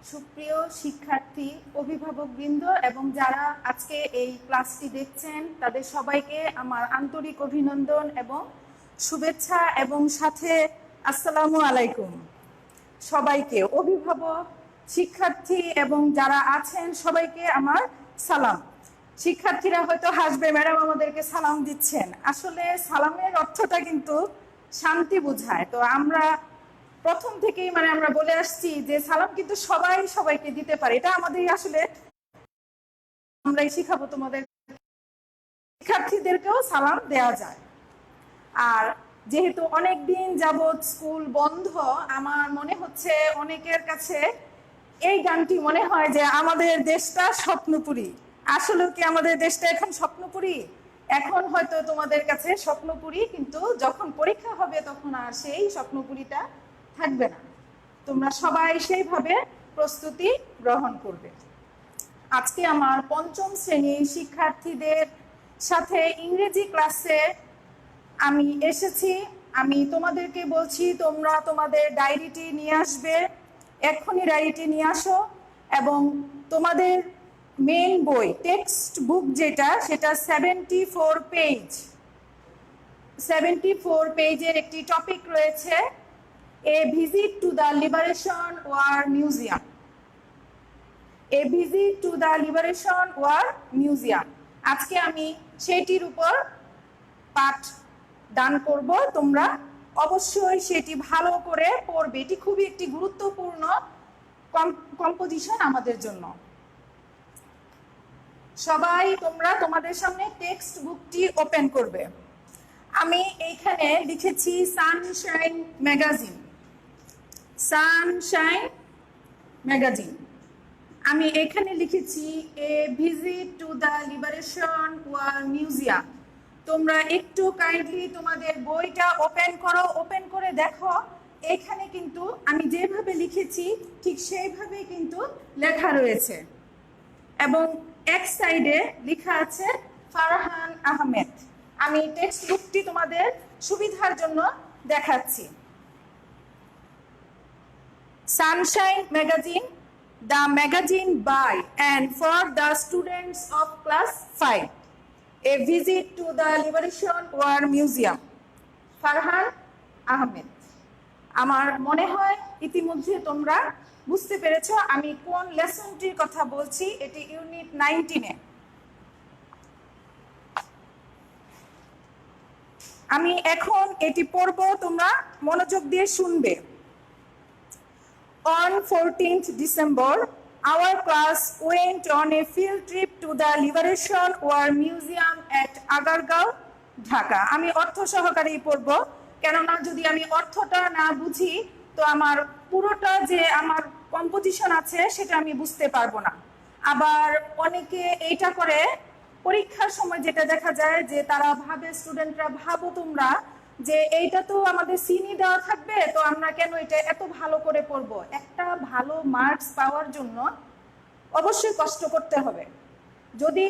সুপ্রিয় শিক্ষার্থী, অভিভাবকবৃন্দ এবং যারা আজকে এই ক্লাসটি দেখছেন তাদের সবাইকে আমার আন্তরিক অভিনন্দন এবং শুভেচ্ছা এবং সাথে আসসালামু আলাইকুম। সবাইকে, অভিভাবক, শিক্ষার্থী এবং যারা আছেন সবাইকে আমার সালাম। শিক্ষার্থীরা হয়তো হাসবে, ম্যাডাম আমাদেরকে সালাম দিচ্ছেন। আসলে সালামের অর্থটা কিন্তু শান্তি বোঝায়। তো আমরা প্রথম থেকেই আমরা বলে আসছি যে সালাম কিন্তু সবাই সবাইকে দিতে পারে। এটা আমাদের আসলে আমরাই শিখাবো তোমাদের, শিক্ষার্থীদেরকেও সালাম দেওয়া যায়। আর যেহেতু অনেক দিন যাবৎ স্কুল বন্ধ, আমার মনে হচ্ছে অনেকের কাছে এই গানটি মনে হয় যে আমাদের দেশটা স্বপ্নপুরী। আসলে কি আমাদের দেশটা এখন স্বপ্নপুরী? এখন হয়তো তোমাদের কাছে স্বপ্নপুরী, কিন্তু যখন পরীক্ষা হবে তখন আর সেই স্বপ্নপুরীটা থাকবে না। তোমরা সবাই সেইভাবে প্রস্তুতি গ্রহণ করবে। আজকে আমার পঞ্চম শ্রেণীর শিক্ষার্থীদের সাথে ইংরেজি ক্লাসে আমি এসেছি। আমি তোমাদেরকে বলছি তোমরা তোমাদের ডায়েরিটি নিয়ে আসবে, এক্ষুনি ডায়েরিটি নিয়ে আসো এবং তোমাদের মেইন বই টেক্সট বুক যেটা, সেটা 74 পেজের একটি টপিক রয়েছে, a visit to the liberation war museum. A visit to the liberation war museum. আজকে আমি সেটির উপর পাঠ দান করব। তোমরা অবশ্যই সেটি ভালো করে পড়বে। এটি খুবই একটি গুরুত্বপূর্ণ কম্পোজিশন আমাদের জন্য। সবাই তোমরা তোমাদের সামনে টেক্সট বুকটি ওপেন করবে। আমি এইখানে লিখেছি সানশাইন ম্যাগাজিন। Sunshine magazine. আমি এখানে লিখেছি a visit to the liberation war museum. তোমরা একটু কাইন্ডলি তোমাদের বইটা ওপেন করো, ওপেন করে দেখো এখানে কিন্তু আমি যেভাবে লিখেছি ঠিক সেইভাবে কিন্তু লেখা রয়েছে এবং এক সাইডে লেখা আছে ফারহান আহমেদ। আমি টেক্সট বুকটি তোমাদের সুবিধার জন্য দেখাচ্ছি। Sunshine Magazine, the magazine by and for the students of class 5. A visit to the Liberation War Museum. Farhan Ahmed. আমার মনে হয় ইতিমধ্যে তোমরা বুঝতে পেরেছো আমি কোন লেসনটির কথা বলছি। এটি ইউনিট 19-এ। আমি এখন এটি পড়ব, তোমরা মনোযোগ দিয়ে শুনবে। On 14th December, our class went on a field trip to the Liberation War Museum at Agargaon, Dhaka. আমি অর্থ সহকারেই পড়ব, কেননা যদি আমি অর্থটা না বুঝি তো আমার পুরোটা যে আমার কম্পোজিশন আছে সেটা আমি বুঝতে পারবো না। আবার অনেকে এইটা করে পরীক্ষার সময় যেটা দেখা যায় যে তারা ভাবে, স্টুডেন্টরা ভাবো তোমরা যে এইটা তো আমাদের সিনি দেওয়া থাকবে, তো আমরা কেন এটা এত ভালো করে পড়বো। একটা ভালো মার্কস পাওয়ার জন্য অবশ্যই কষ্ট করতে হবে। যদি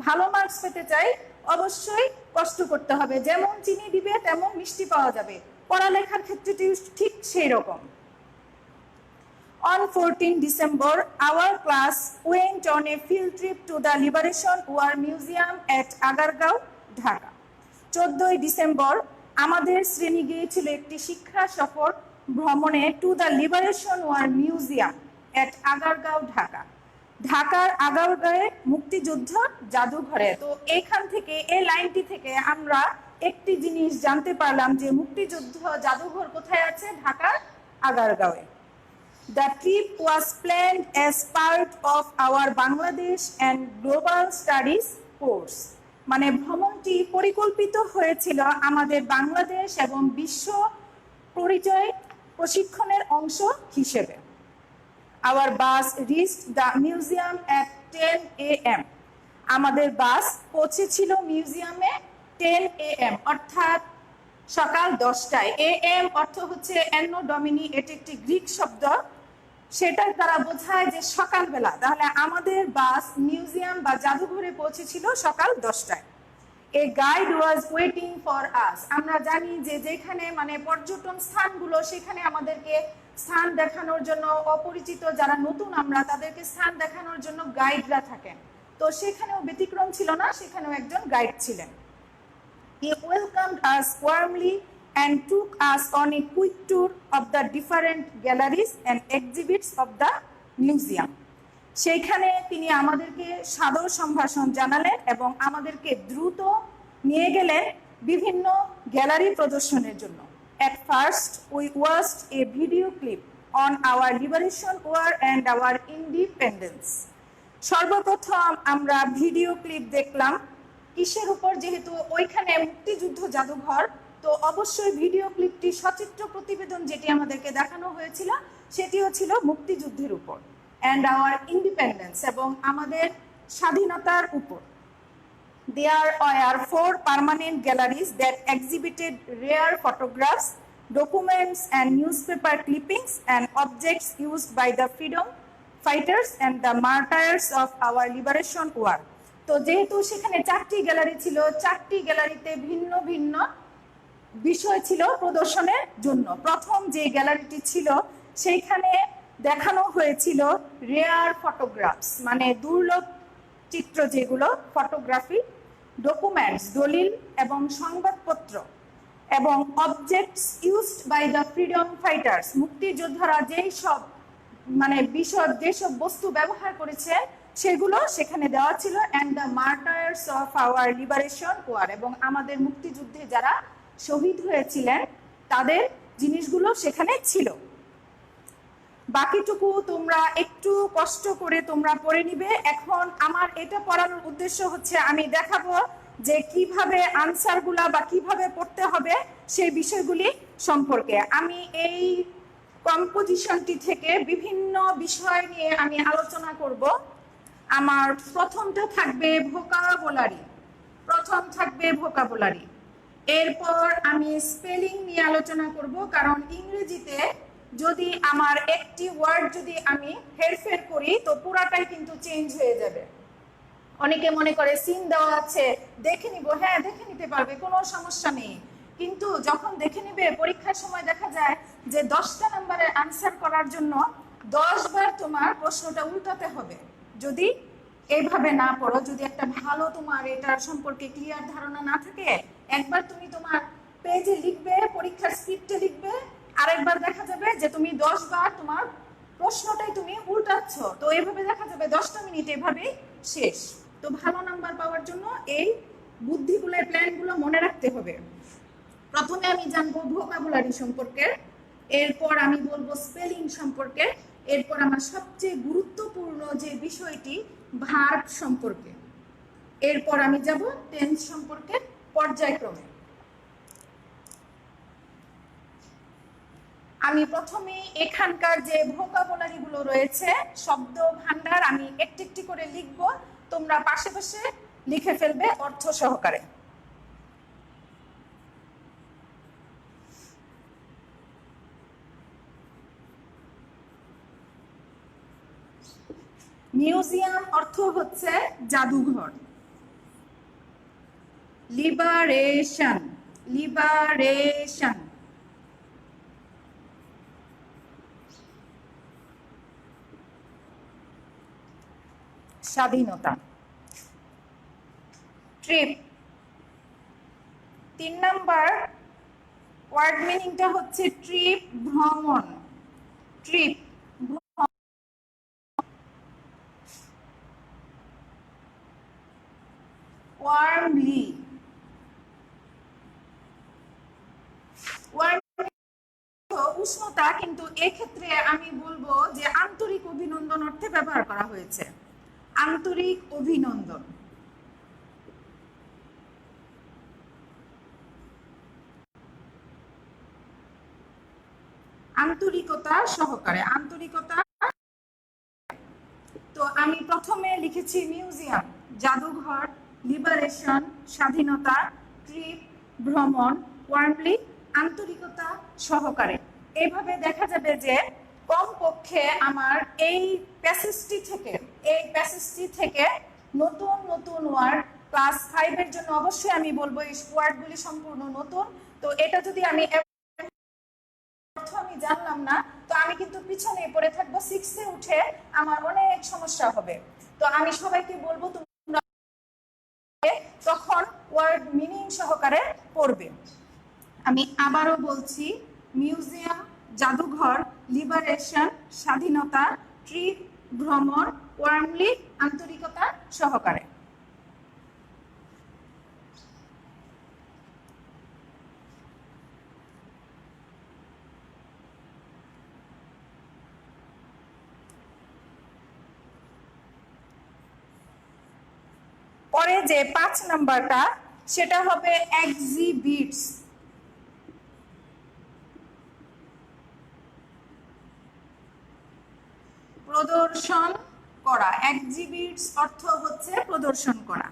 ভালো মার্কস পেতে চাই অবশ্যই কষ্ট করতে হবে। যেমন চিনি দিবে তেমন মিষ্টি পাওয়া যাবে, পড়ালেখার ক্ষেত্রে ঠিক সেই রকম। On 14 December, our class went on a field trip to the Liberation War Museum at Agargaon, Dhaka. 14 December আমাদের শ্রেণী গিয়েছিল একটি শিক্ষা সফর ভ্রমণে to the liberation war museum at Agargaon, Dhaka. ঢাকার আগারগাঁয়ে মুক্তিযুদ্ধ জাদুঘরে। তো এইখান থেকে, এই লাইনটি থেকে আমরা একটি জিনিস জানতে পারলাম যে মুক্তিযুদ্ধ জাদুঘর কোথায় আছে? ঢাকার আগারগাঁওয়ে। The trip was planned as part of our Bangladesh and Global Studies course. মানে ভ্রমণটি পরিকল্পিত হয়েছিল আমাদের বাংলাদেশ এবং বিশ্ব পরিচয় প্রশিক্ষণের অংশ হিসেবে। Our bus reached the museum at 10 AM. আমাদের বাস পৌঁছেছিল মিউজিয়ামে 10 AM, অর্থাৎ সকাল 10টায়। AM অর্থ হচ্ছে অ্যানো ডমিনি, এটি একটি গ্রিক শব্দ, সেটার দ্বারা বোঝায় যে সকালবেলা। তাহলে আমাদের বাস মিউজিয়াম বা জাদুঘরে পৌঁছেছিল সকাল 10টায়। A guide was waiting for us. আমরা জানি যে যেখানে পর্যটন স্থানগুলো সেখানে আমাদেরকে স্থান দেখানোর জন্য, অপরিচিত যারা নতুন আমরা তাদেরকে স্থান দেখানোর জন্য গাইডরা থাকেন। তো সেখানেও ব্যতিক্রম ছিল না, সেখানেও একজন গাইড ছিলেন। He welcomed us warmly and took us on a quick tour of the different galleries and exhibits of the museum. সেইখানে তিনি আমাদেরকে সাদর সম্ভাষণ জানালেন এবং আমাদেরকে দ্রুত নিয়ে গেলেন বিভিন্ন গ্যালারি প্রদর্শনের জন্য। At first, we watched a video clip on our liberation war and our independence. সর্বপ্রথম আমরা ভিডিও ক্লিপ দেখলাম। কিসের উপর? যেহেতু ওইখানে মুক্তিযুদ্ধ জাদুঘর, তো অবশ্যই ভিডিও ক্লিপটি সচিত্র প্রতিবেদন যেটি আমাদেরকে দেখানো হয়েছিল সেটিও ছিল মুক্তিযুদ্ধের উপর, অ্যান্ড আওয়ার ইন্ডিপেন্ডেন্স, এবং আমাদের স্বাধীনতার উপর। There are 4 permanent galleries that exhibited rare photographs, documents and newspaper clippings and objects used by the freedom fighters and the martyrs of our liberation war. তো যেহেতু সেখানে 4টি গ্যালারি ছিল, 4টি গ্যালারিতে ভিন্ন ভিন্ন বিষয় ছিল প্রদর্শনের জন্য। প্রথম যে গ্যালারিটি ছিল সেইখানে দেখানো হয়েছিল রেয়ার ফটোগ্রাফস, মানে দুর্লভ চিত্র যেগুলো, ফটোগ্রাফি, ডকুমেন্টস, দলিল এবং সংবাদপত্র, এবং objects used by the freedom fighters, মুক্তিযোদ্ধারা যেই সব মানে বিষয় যেসব বস্তু ব্যবহার করেছে সেগুলো সেখানে দেওয়া ছিল, and the martyrs of our liberation war, এবং আমাদের মুক্তিযুদ্ধে যারা শহীদ হয়েছিলেন তাদের জিনিসগুলো সেখানে ছিল। বাকিটুকু তোমরা একটু কষ্ট করে তোমরা পড়ে নিবে। এখন আমার এটা পড়ানোর উদ্দেশ্য হচ্ছে আমি দেখাবো যে কিভাবে আনসারগুলা বা কিভাবে পড়তে হবে সেই বিষয়গুলি সম্পর্কে। আমি এই কম্পোজিশনটি থেকে বিভিন্ন বিষয় নিয়ে আমি আলোচনা করব। আমার প্রথমটা থাকবে ভোকাবুলারি, এরপর আমি স্পেলিং নিয়ে আলোচনা করব, কারণ ইংরেজিতে যদি আমার একটি ওয়ার্ড যদি আমি হেরফের করি তো পুরাটাই কিন্তু চেঞ্জ হয়ে যাবে। অনেকে মনে করে সিন দেওয়া আছে দেখে নিব, হ্যাঁ দেখে নিতে পারবে, কোনো সমস্যা নেই, কিন্তু যখন দেখে নিবে পরীক্ষার সময় দেখা যায় যে 10টা নম্বরের আনসার করার জন্য 10 বার তোমার প্রশ্নটা উল্টাতে হবে। যদি এইভাবে না পড়ো, যদি একটা ভালো তোমার এটার সম্পর্কে ক্লিয়ার ধারণা না থাকে, একবার তুমি তোমার পেজে লিখবে, পরীক্ষার স্ক্রিপ্টে লিখবে, আরেকবার দেখা যাবে যে তুমি 10 বার তোমার প্রশ্নটাই তুমি উল্টাচ্ছ, তো এইভাবে দেখা যাবে 10টা মিনিট এভাবেই শেষ। তো ভালো নাম্বার পাওয়ার জন্য এই বুদ্ধিগুলো, প্ল্যানগুলো মনে রাখতে হবে। প্রথমে আমি জানবো ভোকাবুলারি সম্পর্কে, এরপর আমি বলবো স্পেলিং সম্পর্কে, এরপর আমার সবচেয়ে গুরুত্বপূর্ণ যে বিষয়টি ভার্ব সম্পর্কে, এরপর আমি যাব টেন্স সম্পর্কে পর্যায়ক্রমে। আমি প্রথমে এখানকার যে ভোকাবুলারি গুলো রয়েছে, শব্দ ভান্ডার, আমি একটি একটি করে লিখব, তোমরা পাশে পাশে লিখে ফেলবে অর্থ সহকারে। মিউজিয়াম অর্থ হচ্ছে জাদুঘর। লিবারেশন, স্বাধীনতা। ট্রিপ, 3 নাম্বার ওয়ার্ড মিনিংটা হচ্ছে ট্রিপ, ভ্রমণ। ট্রিপ, ওয়ার্মলি, উষ্ণতা, কিন্তু এক্ষেত্রে আমি বলবো যে আন্তরিক অভিনন্দন অর্থে ব্যবহার করা হয়েছে। আন্তরিক অভিনন্দন। আন্তরিকতা সহকারে, আন্তরিকতা। তো আমি প্রথমে লিখেছি মিউজিয়াম, জাদুঘর, লিবারেশন, স্বাধীনতা, ট্রিপ, ভ্রমণ, ওয়ার্মলি, আন্তরিকতা সহকারে। এইভাবে দেখা যাবে যে কমপক্ষে আমার এই প্যাসেজটি থেকে নতুন নতুন ওয়ার্ড ক্লাস 5 এর জন্য অবশ্যই আমি বলবো এই ওয়ার্ডগুলি সম্পূর্ণ নতুন। তো এটা যদি আমি অর্থ আমি জানলাম না, তো আমি কিন্তু পিছনে পড়ে থাকবো, 6 এ উঠে আমার অনেক সমস্যা হবে। তো আমি সবাইকে বলবো তোমরা তখন ওয়ার্ড মিনিং সহকারে পড়বে। আমি আবারও বলছি, মিউজিয়াম, জাদুঘর, লিবারেশন, স্বাধীনতা, ট্রিপ, ভ্রমণ, ওয়ার্মলি, আন্তরিকতা সহকারে। পরে যে 5 নাম্বারটা সেটা হবে এক্সিবিটস। প্রদর্শন করা। এক্সিবিটস অর্থ হচ্ছে প্রদর্শন করা।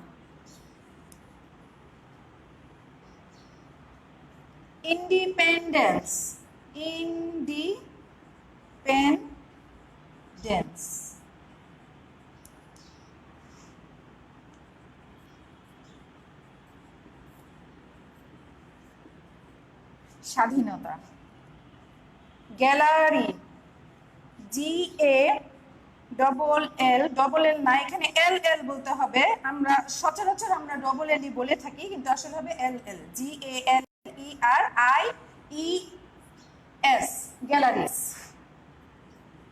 ইন্ডিপেন্ডেন্স। ইন্ডিপেন্ডেন্স। স্বাধীনতা। গ্যালারি। GALL না, এখানে LL বলতে হবে। আমরা সচরাচর আমরা LL বলে থাকি, কিন্তু আসলে হবে LL। GALLERIES, গ্যালারিস।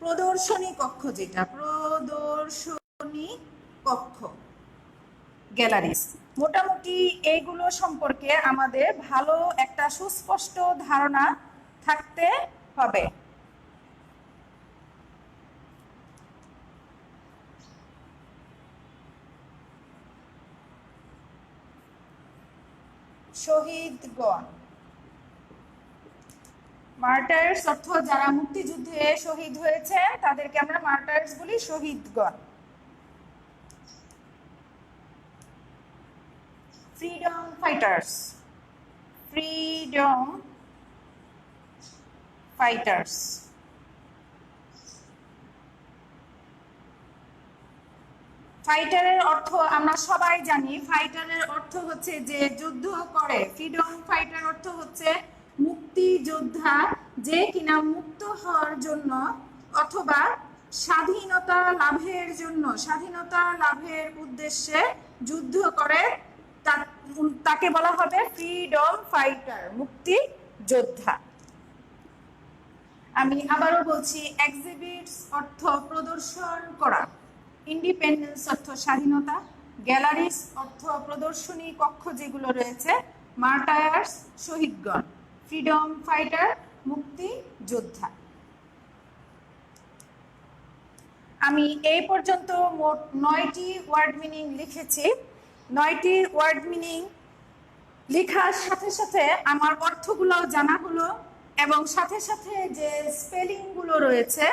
প্রদর্শনী কক্ষ, যেটা প্রদর্শনী কক্ষ, গ্যালারিস। মোটামুটি এইগুলো সম্পর্কে আমাদের ভালো একটা সুস্পষ্ট ধারণা থাকতে হবে। শহীদগণ। মার্টার্স অর্থ যারা মুক্তিযুদ্ধে শহীদ হয়েছে তাদেরকে আমরা মার্টার্স বলি, শহীদগণ। Freedom fighters. Freedom fighters. ফাইটারের অর্থ আমরা সবাই জানি। ফাইটারের অর্থ হচ্ছে যে যুদ্ধ করে। ফ্রিডম ফাইটার অর্থ হচ্ছে মুক্তিযোদ্ধা, যে কিনা মুক্ত হওয়ার জন্য অথবা স্বাধীনতা লাভের জন্য, স্বাধীনতা লাভের উদ্দেশ্যে যুদ্ধ করে, তাকে বলা হবে ফ্রিডম ফাইটার, মুক্তিযোদ্ধা। আমি আবারও বলছি, এক্সিবিটস অর্থ প্রদর্শন করা, ইন্ডিপেন্ডেন্স অর্থ স্বাধীনতা, গ্যালারিস অর্থ প্রদর্শনী কক্ষ যেগুলো রয়েছে, মার্টায়ার্স শহীদগণ, ফ্রিডম ফাইটার মুক্তিযোদ্ধা। আমি এই পর্যন্ত মোট 9টি ওয়ার্ড মিনিং লিখেছি। 9টি ওয়ার্ড মিনিং লেখার সাথে সাথে আমার অর্থগুলো জানা হলো, এবং সাথে সাথে যে স্পেলিংগুলো রয়েছে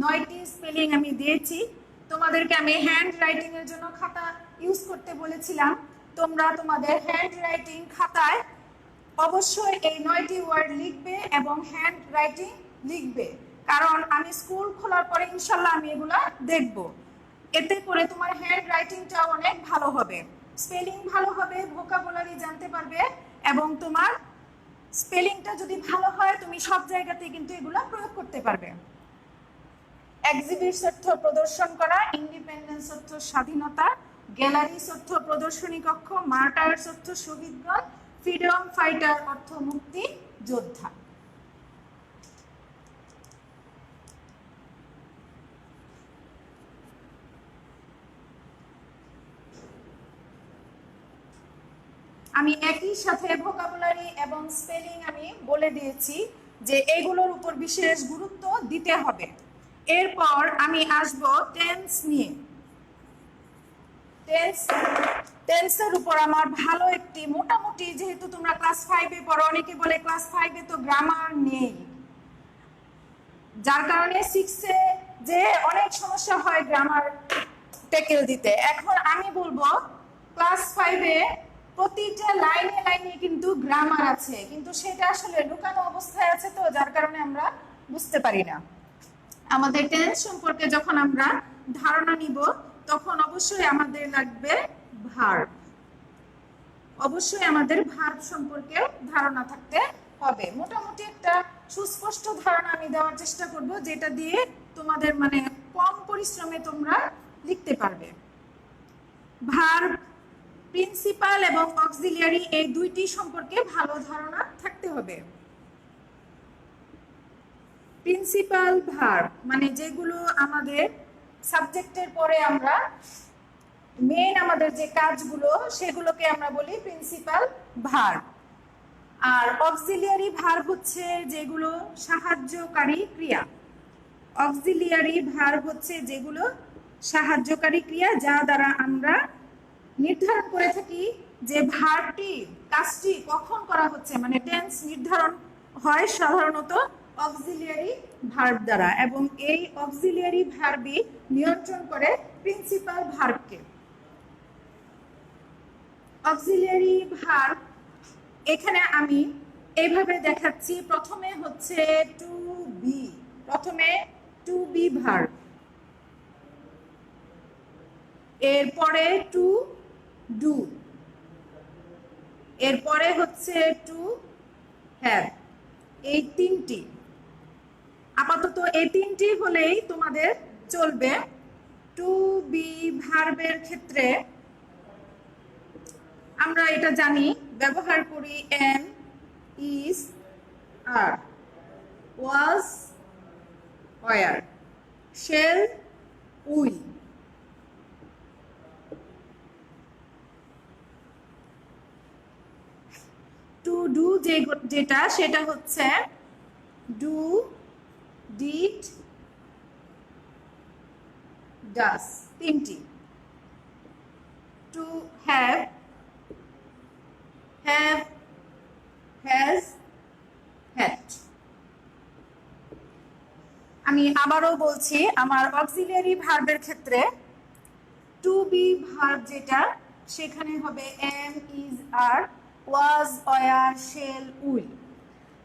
9টি স্পেলিং আমি দিয়েছি। তোমাদেরকে আমি হ্যান্ড রাইটিং এর জন্য খাতা ইউজ করতে বলেছিলাম। তোমরা তোমাদের হ্যান্ড রাইটিং খাতায় অবশ্যই এই 9টি ওয়ার্ড লিখবে এবং হ্যান্ড রাইটিং লিখবে, কারণ আমি স্কুল খোলার পরে ইনশাল্লাহ আমি এগুলা দেখব। এতে করে তোমার হ্যান্ড রাইটিংটা অনেক ভালো হবে, স্পেলিং ভালো হবে, ভোকাবুলারি জানতে পারবে, এবং তোমার স্পেলিংটা যদি ভালো হয় তুমি সব জায়গাতে কিন্তু এগুলা প্রয়োগ করতে পারবে। এক্সিবিটস অর্থ প্রদর্শন করা, ইন্ডিপেন্ডেন্স অর্থ স্বাধীনতা, গ্যালারিস অর্থ প্রদর্শনী কক্ষ, মার্টার্স অর্থ শহীদগণ, ফ্রিডম ফাইটার অর্থ মুক্তি যোদ্ধা। আমি একই সাথে ভোকাবুলারি এবং স্পেলিং আমি বলে দিয়েছি যে এগুলোর উপর বিশেষ গুরুত্ব দিতে হবে। এরপর আমি আসব টেন্স নিয়ে। টেন্সের উপর আমার ভালো একটি, মোটামুটি যেহেতু তোমরা ক্লাস 5-এ পড়ো, অনেকে বলে ক্লাস 5-এ তো গ্রামার নেই, যার কারণে 6-এ যে অনেক সমস্যা হয় গ্রামার ট্যাকেল দিতে। এখন আমি বলবো ক্লাস 5-এ প্রতিটা লাইনে লাইনে কিন্তু গ্রামার আছে, কিন্তু সেটা আসলে লুকানো অবস্থায় আছে, তো যার কারণে আমরা বুঝতে পারি না। আমাদের টেন্স সম্পর্কে যখন আমরা ধারণা নিব তখন অবশ্যই আমাদের লাগবে ভার্ব। অবশ্যই আমাদের ভার্ব সম্পর্কে ধারণা থাকতে হবে। মোটামুটি একটা সুস্পষ্ট ধারণা আমি দেওয়ার চেষ্টা করব, যেটা দিয়ে তোমাদের মানে কম পরিশ্রমে তোমরা লিখতে পারবে। ভার্ব, প্রিন্সিপাল এবং অক্সিলিয়ারি এই দুইটি সম্পর্কে ভালো ধারণা থাকতে হবে। প্রিন্সিপাল ভার্ব মানে যেগুলো আমাদের সাবজেক্টের পরে আমরা মেন আমাদের যে কাজগুলো সেগুলোকে আমরা বলি প্রিন্সিপাল ভার্ব। আর অক্সিলিয়ারি ভার্ব হচ্ছে যেগুলো সাহায্যকারী ক্রিয়া। অক্সিলিয়ারি ভার্ব হচ্ছে যেগুলো সাহায্যকারী ক্রিয়া, যা দ্বারা আমরা নির্ধারণ করে থাকি যে ভার্বটি কাজটি কখন করা হচ্ছে, মানে টেন্স নির্ধারণ হয় সাধারণত অক্সিলিয়ারি ভার্ব দ্বারা, এবং এই অক্সিলিয়ারি ভার্বই নিয়ন্ত্রণ করে প্রিন্সিপাল ভার্বকে। অক্সিলিয়ারি ভার্ব এখানে আমি এইভাবে দেখাচ্ছি। প্রথমে হচ্ছে টু বি, প্রথমে টু বি ভার্ব, এরপরে টু ডু, এরপরে হচ্ছে টু হ্যাভ। এই তিনটি আপাতত এই তিনটি হলেই তোমাদের চলবে। টু বি ভার্বের ক্ষেত্রে আমরা এটা জানি, ব্যবহার করি am, is, are, was, were, shall, will. To do যেটা সেটা হচ্ছে ডু, ডিড, ডাস, তিনটি। To have, have, has, had. আমি আবারও বলছি, আমার অক্সিলিয়ারি ভার্বের ক্ষেত্রে টু বি ভার্ব যেটা সেখানে হবে am, is, are, was, were, shall, will.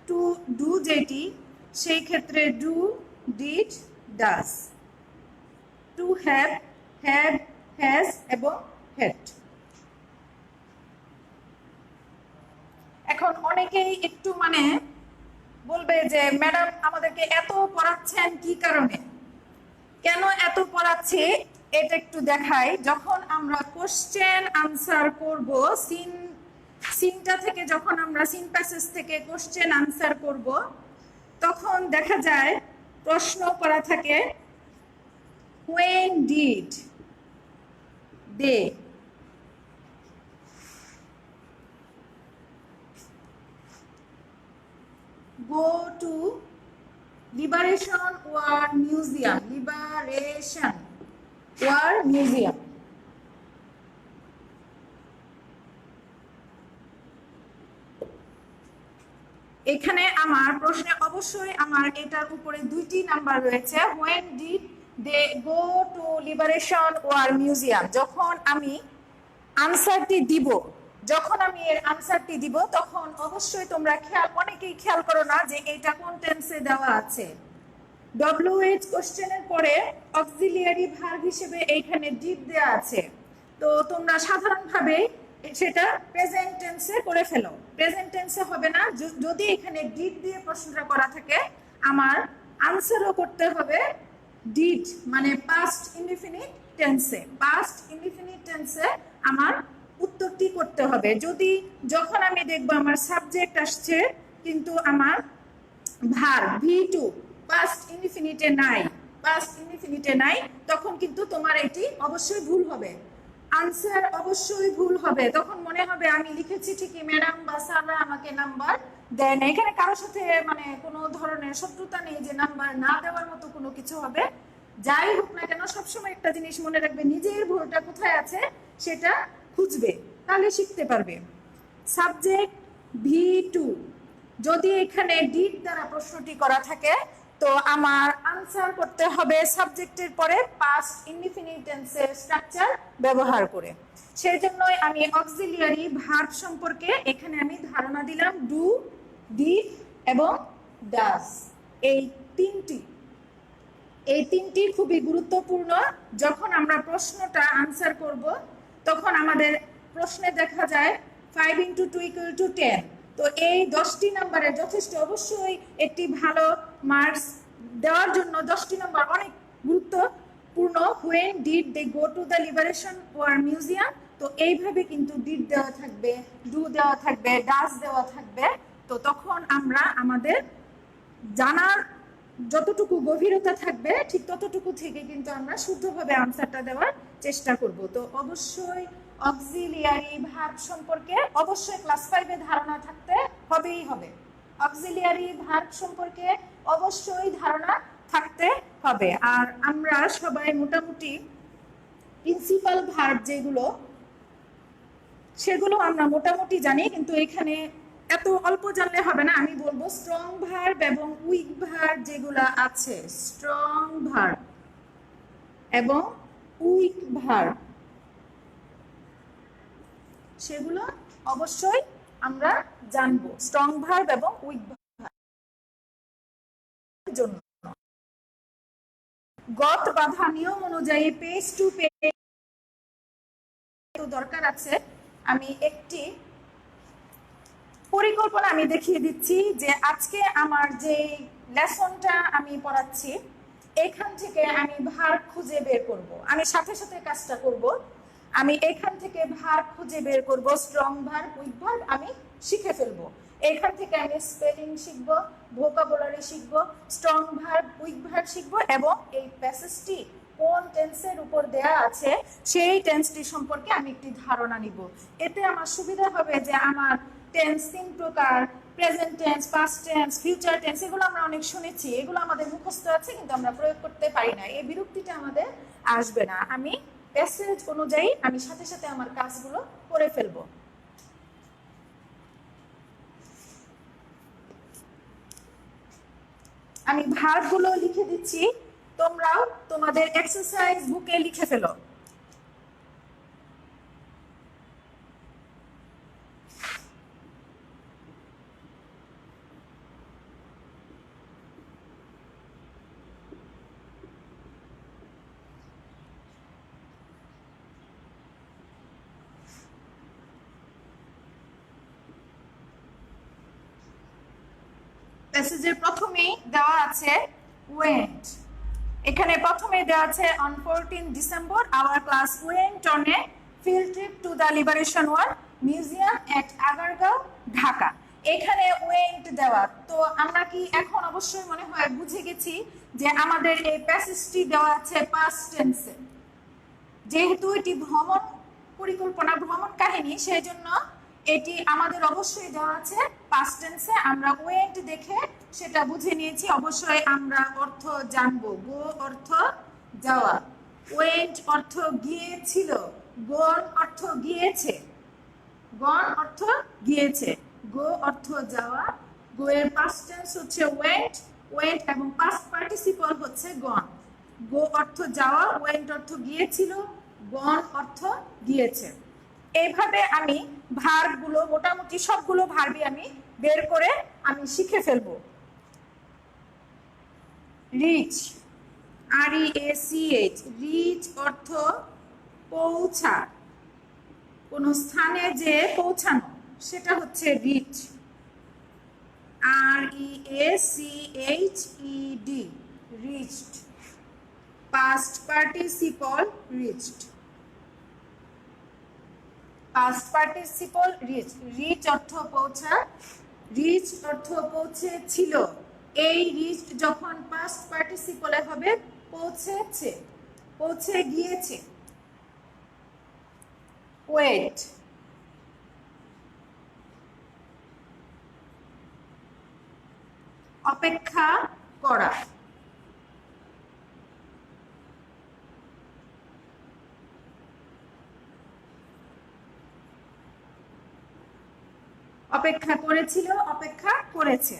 To do যেটি সেই ক্ষেত্রে do, did, does. To have, had, has এবং হ্যাড। এখন অনেকেই একটু মানে বলবে যে ম্যাডাম আমাদেরকে এত পড়াচ্ছেন কি কারণে, কেন এত পড়াচ্ছে এটা একটু দেখাই। যখন আমরা কোশ্চেন আনসার করব, সিনটা থেকে যখন আমরা সিন প্যাসেজ থেকে কোশ্চেন আনসার করব, তখন দেখা যায় প্রশ্ন করা থাকে when did they go to Liberation War Museum, Liberation War Museum। এখানে আমার প্রশ্নে অবশ্যই আমার এটার উপরে দুইটি নাম্বার রয়েছে। when did they go to Liberation War Museum, যখন আমি আনসারটি দিব, যখন আমি এর আনসারটি দিব তখন অবশ্যই তোমরা অনেকেই খেয়াল করো না যে এটা কোন টেন্সে দেওয়া আছে। WH কোশ্চেনের পরে অক্সিলিয়ারি ভার্ব হিসেবে এইখানে ডিড দেওয়া আছে, তো তোমরা সাধারণভাবে সেটা প্রেজেন্ট টেন্সে করে ফেলো। প্রেজেন্ট টেন্সে হবে না, যদি এখানে ডিড দিয়ে প্রশ্নটা করা থাকে আমার আনসারও করতে হবে ডিড, মানে পাস্ট ইনডিফিনিট টেন্সে। পাস্ট ইনডিফিনিট টেন্সে আমার উত্তরটি করতে হবে। যদি যখন আমি দেখবো আমার সাবজেক্ট আসছে কিন্তু আমার ভার্ব V2 পাস্ট ইনডিফিনিটে নাই, পাস্ট ইনডিফিনিটে নাই, তখন কিন্তু তোমার এটি অবশ্যই ভুল হবে, আনসার অবশ্যই ভুল হবে। তখন মনে হবে আমি লিখেছি ঠিকই, ম্যাডাম বা স্যাররা আমাকে নাম্বার দেয় না। এখানে কারোর সাথে মানে কোনো ধরনের শত্রুতা নেই যে নাম্বার না দেওয়ার মতো কোনো কিছু হবে। যাই হোক না কেন, সবসময় একটা জিনিস মনে রাখবে, নিজের ভুলটা কোথায় আছে সেটা খুঁজবে, তাহলে শিখতে পারবে। সাবজেক্ট V2 যদি এখানে ডিড দ্বারা প্রশ্নটি করা থাকে তো আমার আনসার করতে হবে সাবজেক্টের পরে পাস্ট ইনডিফিনিট টেন্সের স্ট্রাকচার ব্যবহার করে। সেই জন্যই আমি অক্সিলিয়ারি ভার্ব সম্পর্কে এখানে আমি ধারণা দিলাম ডু, ডিড এবং ডাস। এই তিনটি খুবই গুরুত্বপূর্ণ। যখন আমরা প্রশ্নটা আনসার করব তখন আমাদের প্রশ্নে দেখা যায় 5 × 2 = 10, তো এই 10টি নাম্বারের যথেষ্ট, অবশ্যই একটি ভালো মার্কস দেওয়ার জন্য 10টি নাম্বার অনেক গুরুত্বপূর্ণ। When did they go to the liberation war museum, তো এইভাবে কিন্তু ডিড দেওয়া থাকবে, ডু দেওয়া থাকবে, ডাস দেওয়া থাকবে। তো তখন আমরা আমাদের জানার যতটুকু গভীরতা থাকবে ঠিক ততটুকু থেকে কিন্তু আমরা শুদ্ধভাবে আনসারটা দেওয়ার চেষ্টা করব। তো অবশ্যই অক্সিলিয়ারি ভার্ব সম্পর্কে অবশ্যই ক্লাস 5 এ ধারণা থাকতে হবেই হবে। অক্সিলিয়ারি ভার্ব সম্পর্কে অবশ্যই ধারণা থাকতে হবে। আর আমরা সবাই মোটামুটি প্রিন্সিপাল ভার্ব যেগুলো সেগুলো আমরা মোটামুটি জানি, কিন্তু এখানে এত অল্প জানলে হবে না। আমি বলবো স্ট্রং ভার্ব এবং উইক ভার্ব যেগুলো আছে, স্ট্রং ভার্ব এবং উইক ভার্ব, সেগুলো অবশ্যই আমরা জানবো। স্ট্রং ভার্ব এবং উইক ভার্বের জন্য গত বাধা নিয়ম অনুযায়ী পেজ টু পেজ দরকার আছে। আমি একটি পরিকল্পনা আমি দেখিয়ে দিচ্ছি যে আজকে আমার যে লেসনটা আমি পড়াচ্ছি এখান থেকে আমি ভার্ব খুঁজে বের করব। আমি সাথে সাথে কাজটা করব। আমি এখান থেকে ভার্ব খুঁজে বের করব, স্ট্রং ভার্ব, উইক ভার্ব আমি শিখে ফেলবো। এখান থেকে আমি স্পেলিং শিখবো, ভোকাবুলারি শিখবো, স্ট্রং ভার্ব, উইক ভার্ব শিখবো এবং এই প্যাসেজটি কোন টেন্সের উপর দেয়া আছে সেই টেন্সটি সম্পর্কে আমি একটি ধারণা নিব। এতে আমার সুবিধা হবে যে আমার টেন্স 3 প্রকার, present tense, past tense, future tense, এগুলো আমরা অনেক শুনেছি, এগুলো আমাদের মুখস্থ আছে কিন্তু আমরা প্রয়োগ করতে পারি না। এই বিরক্তিটা আমাদের আসবে না। আমি প্যাসেজ অনুযায়ী আমি সাথে সাথে আমার কাজগুলো করে ফেলবো। আমি ভার্বগুলো লিখে দিচ্ছি, তোমরাও তোমাদের এক্সারসাইজ বুকে লিখে ফেলো। প্যাসেজের প্রথমেই দেওয়া আছে ওয়েন্ট। এখানে প্রথমে দেওয়া আছে on 14 December our class went on a field trip to the liberation war museum at Agargaon, Dhaka. এখানে ওয়েন্ট দেওয়া, তো আমরা কি এখন অবশ্যই মনে হয় বুঝে গেছি যে আমাদের এই প্যাসেজটি দেওয়া আছে পাস্ট টেন্সে। যেহেতু এটি ভ্রমণ পরিকল্পনা, ভ্রমণ কাহিনী, সেই জন্য এটি আমাদের অবশ্যই দেওয়া আছে পাস্ট টেন্সে। আমরা ওয়েন্ট দেখে সেটা বুঝে নিয়েছি। অবশ্যই আমরা অর্থ জানবো। গো অর্থ যাওয়া, ওয়েন্ট অর্থ গিয়েছিল, গন অর্থ গিয়েছে, গন অর্থ গিয়েছে, গো অর্থ যাওয়া, গো এর পাস্ট টেন্স হচ্ছে ওয়েন্ট, ওয়েন্ট এবং পাস্ট পার্টিসিপল হচ্ছে গন। গো অর্থ যাওয়া, ওয়েন্ট অর্থ গিয়েছিল, গন অর্থ গিয়েছে। এইভাবে আমি ভার্বগুলো মোটামুটি সবগুলো ভার্বই আমি বের করে আমি শিখে ফেলবো। রিচ, REACH, রিচ অর্থ পৌঁছা, কোন স্থানে যে পৌঁছানো সেটা হচ্ছে reach. REACHED, reached, past participle reached, past participle reach. Reach অর্থ পৌঁছা, রিচ অর্থ পৌঁছেছিল। এই রিচ যখন পাস্ট পার্টিসিপলে হবে পৌঁছেছে, পৌঁছে গিয়েছে। ওয়েট, অপেক্ষা করা। অপেক্ষা করেছিল, অপেক্ষা করেছে।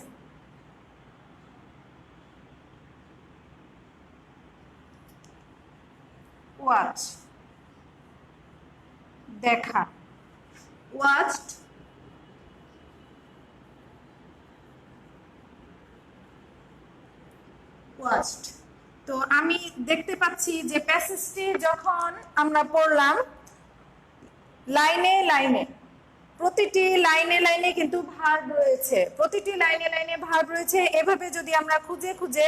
ওয়াচ, দেখা, ওয়াচড, ওয়াচড। তো আমি দেখতে পাচ্ছি যে প্যাসেজটি যখন আমরা পড়লাম লাইনে লাইনে, প্রতিটি লাইনে লাইনে কিন্তু ভার্ব রয়েছে, প্রতিটি লাইনে লাইনে ভার্ব রয়েছে। এভাবে যদি আমরা খুঁজে খুঁজে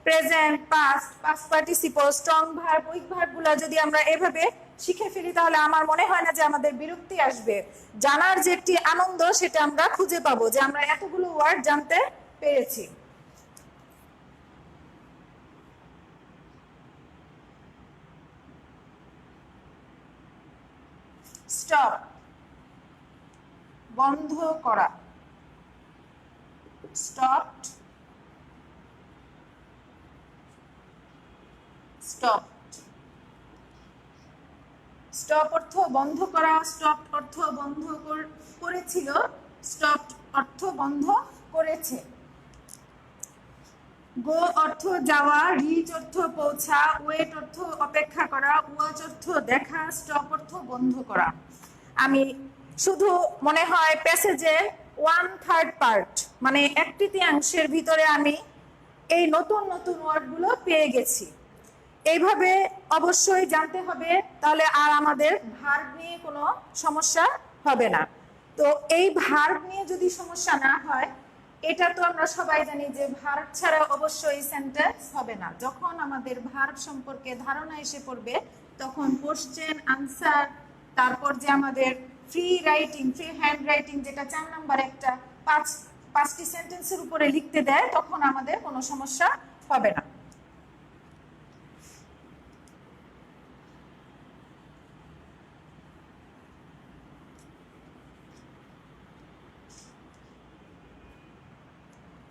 present, past, past participle, strong verb, weak ভার্বগুলো যদি আমরা এভাবে শিখে ফেলি, তাহলে আমার মনে হয় না যে আমাদের বিরক্তি আসবে। জানার যে একটি আনন্দ সেটা আমরা খুঁজে পাবো, যে আমরা এতগুলো ওয়ার্ড জানতে পেরেছি। স্টপ, বন্ধ করা। Stopped, stopped. স্টপ অর্থ বন্ধ করা, স্টপ অর্থ বন্ধ করেছিল, স্টপ অর্থ বন্ধ করেছে। গো অর্থ যাওয়া, রিচ অর্থ পৌঁছা, ওয়েট অর্থ অপেক্ষা করা, ওয়াচ অর্থ দেখা, স্টপ অর্থ বন্ধ করা। আমি শুধু মনে হয় প্যাসেজে 1/3 পার্ট, মানে 1/3 ভিতরে আমি এই নতুন নতুন ওয়ার্ডগুলো পেয়ে গেছি। এইভাবে অবশ্যই জানতে হবে, তাহলে আর আমাদের ভার্ব নিয়ে কোনো সমস্যা হবে না। তো এই ভার্ব নিয়ে যদি সমস্যা না হয়, এটা তো আমরা সবাই জানি যে ভার্ব ছাড়া অবশ্যই সেন্টেন্স হবে না। যখন আমাদের ভার্ব সম্পর্কে ধারণা এসে পড়বে, তখন কোশ্চেন, আনসার, তারপর যে আমাদের free writing, free hand writing, যেটা 4 নাম্বার একটা 5টি সেন্টেন্সের উপরে লিখতে দেয়, তখন আমাদের কোনো সমস্যা হবে না।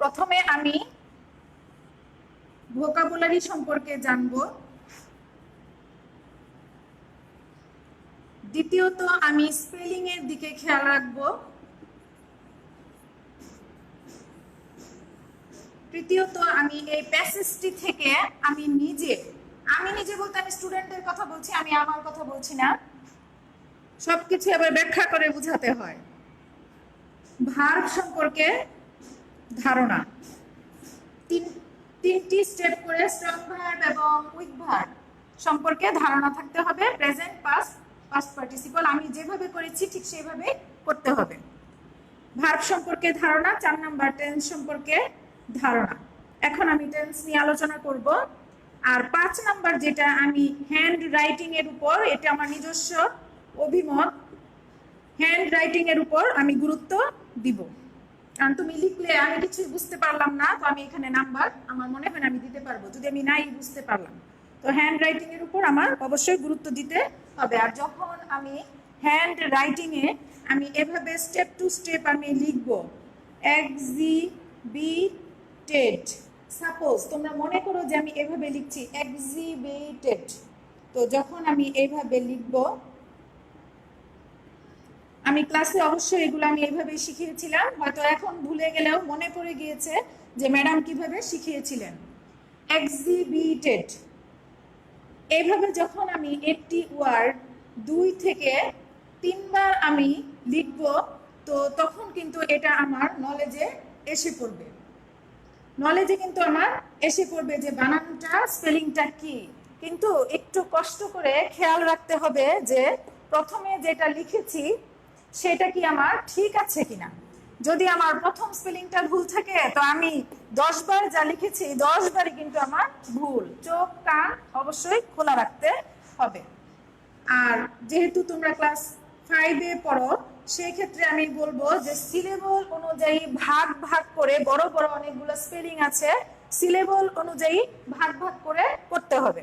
প্রথমে আমি ভোকাবুলারি সম্পর্কে জানবো, দ্বিতীয়ত আমি স্পেলিং এর দিকে খেয়াল রাখবো, তৃতীয়ত আমি এই প্যাসেজটি থেকে আমি নিজে বলতে আমি স্টুডেন্টের কথা বলছি, আমি আমার কথা বলছি না, সবকিছু আবার ব্যাখ্যা করে বোঝাতে হয়। ভার্ব সম্পর্কে ধারণা, তিনটি স্টেপ করে স্ট্রং ভার্ব এবং উইক ভার্ব সম্পর্কে ধারণা থাকতে হবে। প্রেজেন্ট, পাস্ট, পাস্ট পার্টিসিপল আমি যেভাবে করেছি ঠিক সেইভাবে করতে হবে। ভার্ব সম্পর্কে ধারণা, 4 নাম্বার টেন্স সম্পর্কে ধারণা। এখন আমি টেন্স নিয়ে আলোচনা করব। আর 5 নাম্বার যেটা আমি হ্যান্ড রাইটিং এর উপর, এটা আমার নিজস্ব অভিমত, হ্যান্ড রাইটিং এর উপর আমি গুরুত্ব দিব। কারণ তুমি লিখলে আমি কিছু বুঝতে পারলাম না, তো আমি এখানে নাম্বার আমার মনে হয় আমি দিতে পারবো যদি আমি নাই বুঝতে পারলাম। তো হ্যান্ড রাইটিং এর উপর আমার অবশ্যই গুরুত্ব দিতে হবে। আর যখন আমি হ্যান্ড রাইটিং এ আমি এভাবে স্টেপ টু স্টেপ আমি লিখব, এক্সিবিটেড, সাপোজ তোমরা মনে করো যে আমি এভাবে লিখছি এক্সিবিটেড, তো যখন আমি এইভাবে লিখব, আমি ক্লাসে অবশ্যই এগুলো আমি এইভাবেই শিখিয়েছিলাম, হয়তো এখন ভুলে গেলেও মনে পড়ে গিয়েছে যে ম্যাডাম কিভাবে শিখিয়েছিলেন। এক্সিবিটেড, এইভাবে যখন আমি একটি ওয়ার্ড 2 থেকে 3 বার আমি লিখব, তো তখন কিন্তু এটা আমার নলেজে এসে পড়বে, যে বানানটা, স্পেলিংটা কি। কিন্তু একটু কষ্ট করে খেয়াল রাখতে হবে যে প্রথমে যেটা লিখেছি সেটা কি আমার ঠিক আছে কিনা। যদি আমার প্রথম স্পেলিংটা ভুল থাকে, তো আমি 10 বার যা লিখেছি 10 বারই কিন্তু আমার ভুল। চোখ কান অবশ্যই খোলা রাখতে হবে। আর যেহেতু তোমরা ক্লাস 5-এ পড়ো, সেই ক্ষেত্রে আমি বলবো যে সিলেবল অনুযায়ী ভাগ ভাগ করে, বড় বড় অনেকগুলো স্পেলিং আছে, সিলেবল অনুযায়ী ভাগ ভাগ করে করতে হবে।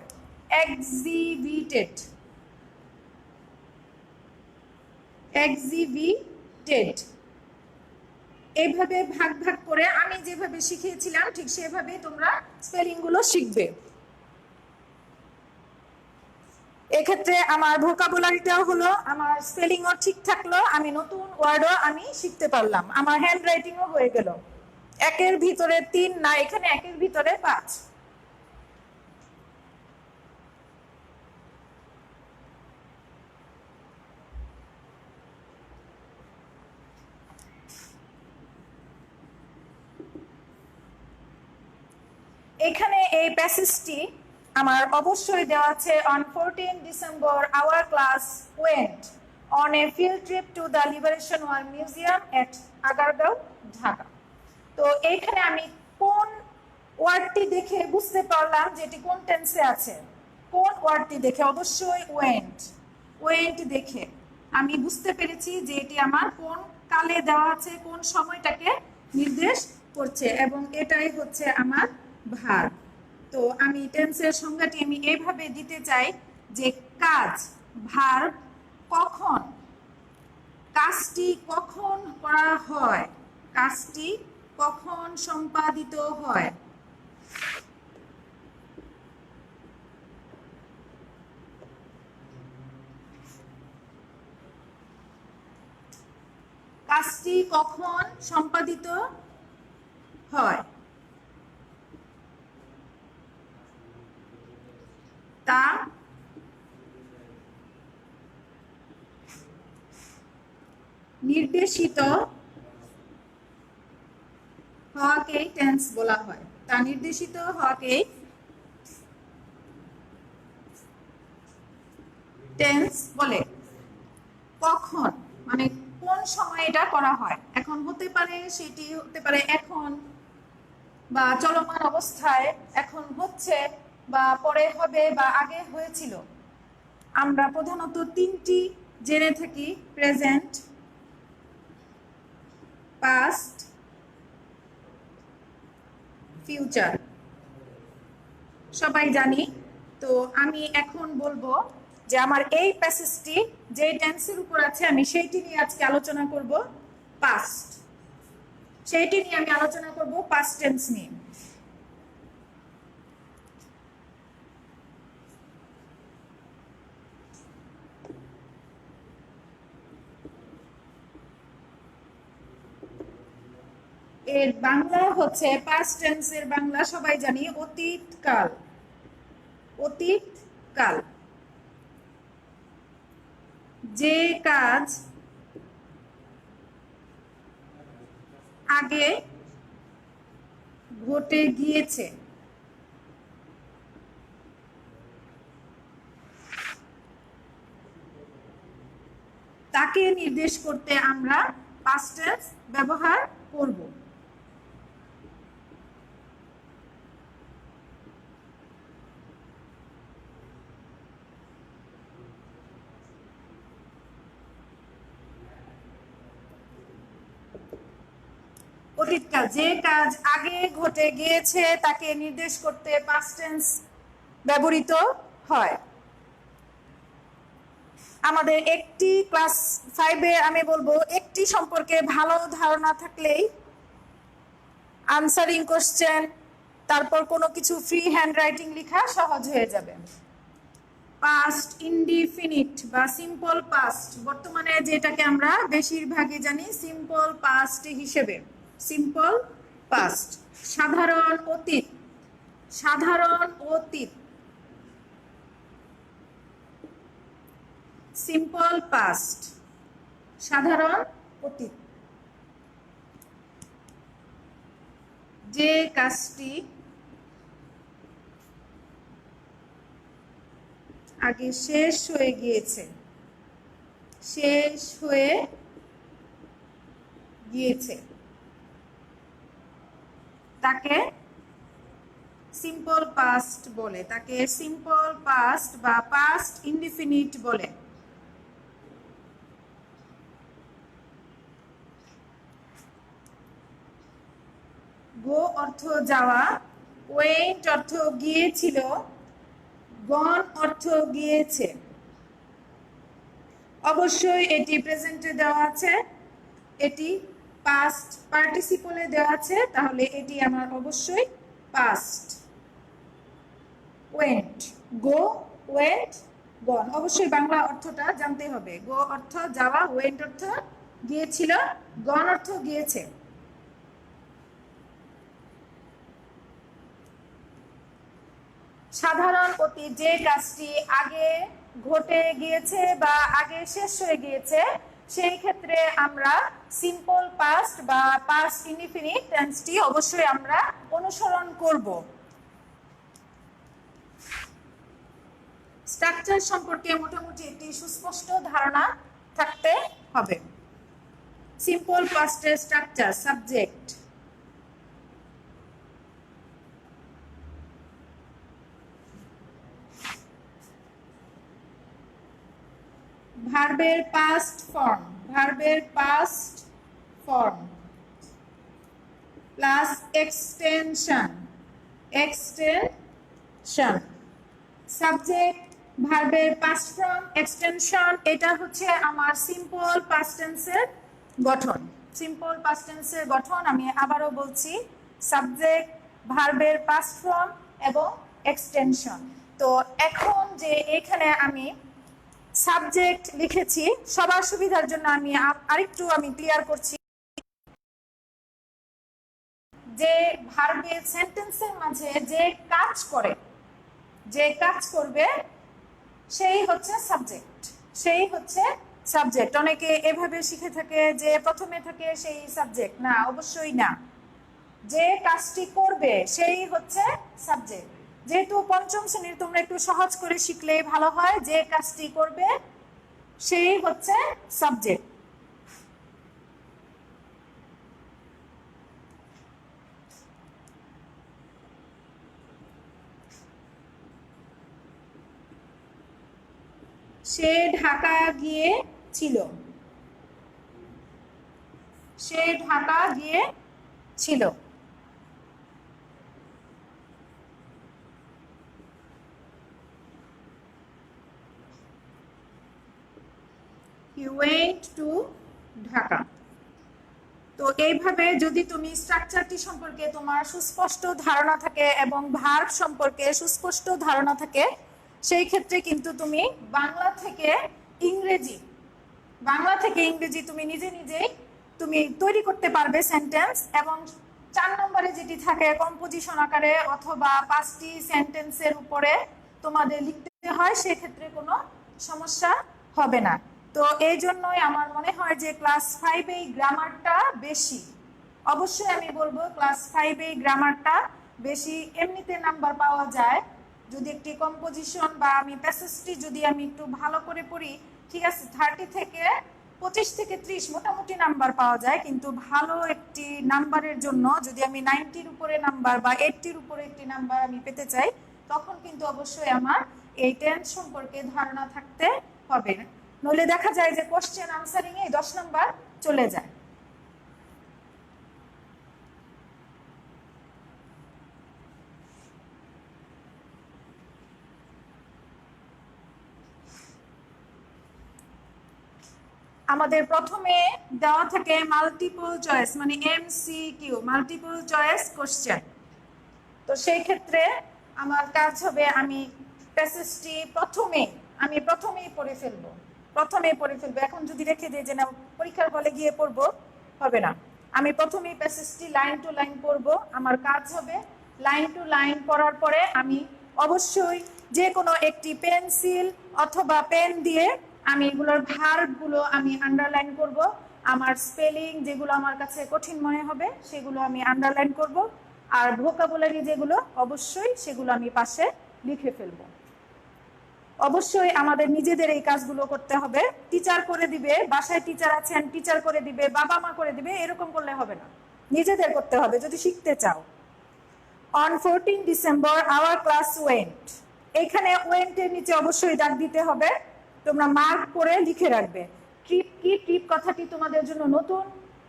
এক্সিবিটেড, এক্সিবিটেড, এইভাবে ভাগ ভাগ করে আমি যেভাবে শিখিয়েছিলাম ঠিক সেভাবে তোমরা স্পেলিং গুলো শিখবে। এক্ষেত্রে আমার ভোকাবুলারিটাও হলো, আমার স্পেলিংও ঠিক থাকলো, আমি নতুন ওয়ার্ডও আমি শিখতে পারলাম, আমার হ্যান্ড রাইটিংও হয়ে গেল। 1-এর ভিতরে 3 না, এখানে 1-এর ভিতরে 5। এখানে এই প্যাসেজটি আমার অবশ্যই দেওয়া আছে, on 14 December our class went, on a field trip to the Liberation War Museum at Agargaon, Dhaka. তো এইখানে আমি কোন ওয়ার্ডটি দেখে বুঝতে পারলাম যে এটি কোন টেন্সে আছে? কোন ওয়ার্ডটি দেখে? অবশ্যই ওয়েন্ট দেখে আমি বুঝতে পেরেছি যে এটি আমার কোন কালে দেওয়া আছে, কোন সময়টাকে নির্দেশ করছে, এবং এটাই হচ্ছে আমার ভার্ব। তো আমি টেন্সের সংজ্ঞাটি আমি এইভাবে দিতে চাই যে কাজ, ভার্ব, কখন, কাজটি কখন করা হয়, কাজটি কখন সম্পাদিত হয়, কাজটি কখন সম্পাদিত হয়, তা নির্দেশিত হওয়াকেই টেন্স বলা হয়। তা নির্দেশিত হওয়াকেই টেন্স বলে। কখন মানে কোন সময় এটা করা হয়, এখন হতে পারে, সেটি হতে পারে এখন, বা চলমান অবস্থায়, এখন হচ্ছে, বা পরে হবে, বা আগে হয়েছিল। আমরা প্রধানত তিনটি জেনে থাকি: প্রেজেন্ট, পাস্ট, ফিউচার, সবাই জানি। তো আমি এখন বলবো যে আমার এই প্যাসেজটি যে টেন্সের উপর আছে আমি সেইটি নিয়ে আজকে আলোচনা করব, পাস্ট। সেইটি নিয়ে আমি আলোচনা করব, পাস্ট টেন্স নিয়ে। এর বাংলা হচ্ছে, পাস্ট টেন্সের বাংলা সবাই জানি অতীতকাল। অতীতকাল, যে কাজ আগে ঘটে গিয়েছে, তাকে নির্দেশ করতে আমরা পাস্ট টেন্স ব্যবহার করব। অতীতকাল, যে কাজ আগে ঘটে গিয়েছে তাকে নির্দেশ করতে পাস্ট টেন্স ব্যবহৃত হয়। আমাদের একটি ক্লাস 5-এ আমি বলবো একটি সম্পর্কে ভালো ধারণা থাকলেই আনসারিং কোশ্চেন, তারপর কোনো কিছু ফ্রি হ্যান্ড রাইটিং লেখা সহজ হয়ে যাবে। পাস্ট ইনডিফিনিট বা সিম্পল পাস্ট, বর্তমানে যেটাকে আমরা বেশিরভাগই জানি সিম্পল পাস্ট হিসেবে। Simple past. সাধারণ অতীত, সাধারণ অতীত, সিম্পল পাস্ট, সাধারণ অতীত। যে কাজটি আগে শেষ হয়ে গিয়েছে, শেষ হয়ে গিয়েছে, তাকে সিম্পল পাস্ট বলে, তাকে সিম্পল পাস্ট বা পাস্ট ইনডিফিনিট বলে। গো অর্থ যাওয়া, ওয়েন্ট অর্থ গিয়েছিল, গন অর্থ গিয়েছে। অবশ্যই এটি প্রেজেন্টে দেওয়া আছে, এটি পাস্ট পার্টিসিপলে দেওয়া আছে, তাহলে এটি আমার অবশ্যই পাস্ট। ওয়েন্ট, গো, ওয়েন্ট, গন, অবশ্যই বাংলা অর্থটা জানতে হবে। গো অর্থ যাওয়া, ওয়েন্ট অর্থ গিয়েছিল, গন অর্থ গিয়েছে। সাধারণ অতীত, যে কাজটি আগে ঘটে গিয়েছে বা আগে শেষ হয়ে গিয়েছে, সেই ক্ষেত্রে আমরা সিম্পল পাস্ট বা পাস্ট ইনডিফিনিট টেন্সটি অবশ্যই আমরা অনুসরণ করব। স্ট্রাকচার সম্পর্কে মোটামুটি একটি সুস্পষ্ট ধারণা থাকতে হবে। সিম্পল পাস্টের স্ট্রাকচার সাবজেক্ট, ভার্বের পাস্ট ফর্ম, ভার্বের past form plus extension, extension subject ভার্বের পাস্ট ফর্ম এক্সটেনশন, এটা হচ্ছে আমার সিম্পল পাস্ট টেন্সের গঠন। সিম্পল পাস্ট টেন্সের গঠন আমি আবারও বলছি, সাবজেক্ট ভার্বের পাস্ট ফর্ম এবং এক্সটেনশন। তো এখন যে এখানে আমি সাবজেক্ট লিখেছি, সবার সুবিধার জন্য আমি আরেকটু ক্লিয়ার করছি যে ভার্বের সেন্টেন্সের মাঝে যে কাজ করে, যে কাজ করবে সেই হচ্ছে সাবজেক্ট, সেই হচ্ছে সাবজেক্ট। অনেকে এভাবে শিখে থাকে যে প্রথমে থাকে সেই সাবজেক্ট, না, অবশ্যই না। যে কাজটি করবে সেই হচ্ছে সাবজেক্ট। যেহেতু পঞ্চম শ্রেণীর, তোমরা একটু সহজ করে শিখলেই ভালো হয়। যে কাজটি করবে সেই হচ্ছে সাবজেক্ট। সে ঢাকা গিয়েছিল, সে ঢাকা গিয়েছিল। He went to Dhaka. তো এইভাবে যদি তুমি স্ট্রাকচারটি সম্পর্কে তোমার সুস্পষ্ট ধারণা থাকে এবং ভার্ব সম্পর্কে সুস্পষ্ট ধারণা থাকে, সেই ক্ষেত্রে কিন্তু তুমি বাংলা থেকে ইংরেজি তুমি নিজে নিজেই তুমি তৈরি করতে পারবে সেন্টেন্স। এবং 4 নম্বরে যেটি থাকে কম্পোজিশন আকারে অথবা 5টি সেন্টেন্সের উপরে তোমাদের লিখতে হয়, সেক্ষেত্রে কোনো সমস্যা হবে না। তো এই জন্যই আমার মনে হয় যে ক্লাস 5 এই গ্রামারটা বেশি, অবশ্যই আমি বলবো ক্লাস 5 এই গ্রামারটা বেশি। এমনিতে নাম্বার পাওয়া যায় যদি একটি কম্পোজিশন বা আমি প্যাসেজটি যদি আমি একটু ভালো করে পড়ি, ঠিক আছে, 30 থেকে 25 থেকে 30 মোটামুটি নাম্বার পাওয়া যায়। কিন্তু ভালো একটি নাম্বারের জন্য যদি আমি 90-র উপরে নাম্বার বা 80-র উপরে একটি নাম্বার আমি পেতে চাই, তখন কিন্তু অবশ্যই আমার এই টেন্স সম্পর্কে ধারণা থাকতে হবে। নইলে দেখা যায় যে কোশ্চেন আনসারিং এ 10 নাম্বার চলে যায়। আমাদের প্রথমে দেওয়া থাকে মাল্টিপল চয়েস, মানে এমসিকিউ, মাল্টিপল চয়েস কোশ্চেন। তো সেই ক্ষেত্রে আমার কাজ হবে আমি প্যাসেজটি প্রথমেই পড়ে ফেলবো, এখন যদি রেখে দিই যে না পরীক্ষার হলে গিয়ে পড়বো, হবে না। আমি প্রথমেই প্যাসেজটি লাইন টু লাইন পড়বো। আমার কাজ হবে লাইন টু লাইন পড়ার পরে আমি অবশ্যই যে কোনো একটি পেন্সিল অথবা পেন দিয়ে আমি এগুলোর ভার্বগুলো আমি আন্ডারলাইন করব। আমার স্পেলিং যেগুলো আমার কাছে কঠিন মনে হবে সেগুলো আমি আন্ডারলাইন করব, আর ভোকাবুলারি যেগুলো অবশ্যই সেগুলো আমি পাশে লিখে ফেলবো। অবশ্যই আমাদের নিজেদের এই কাজগুলো করতে হবে। টিচার করে দিবে, বাসায় টিচার আছেন, টিচার করে দিবে, বাবা মা করে দিবে, এরকম করলে হবে না, নিজেদের করতে হবে যদি শিখতে চাও। On 14 December our class went, এখানে ওয়েন্টের নিচে অবশ্যই দাগ দিতে হবে, তোমরা মার্ক করে লিখে রাখবে। ট্রিপ কি? ট্রিপ কথাটি তোমাদের জন্য নতুন,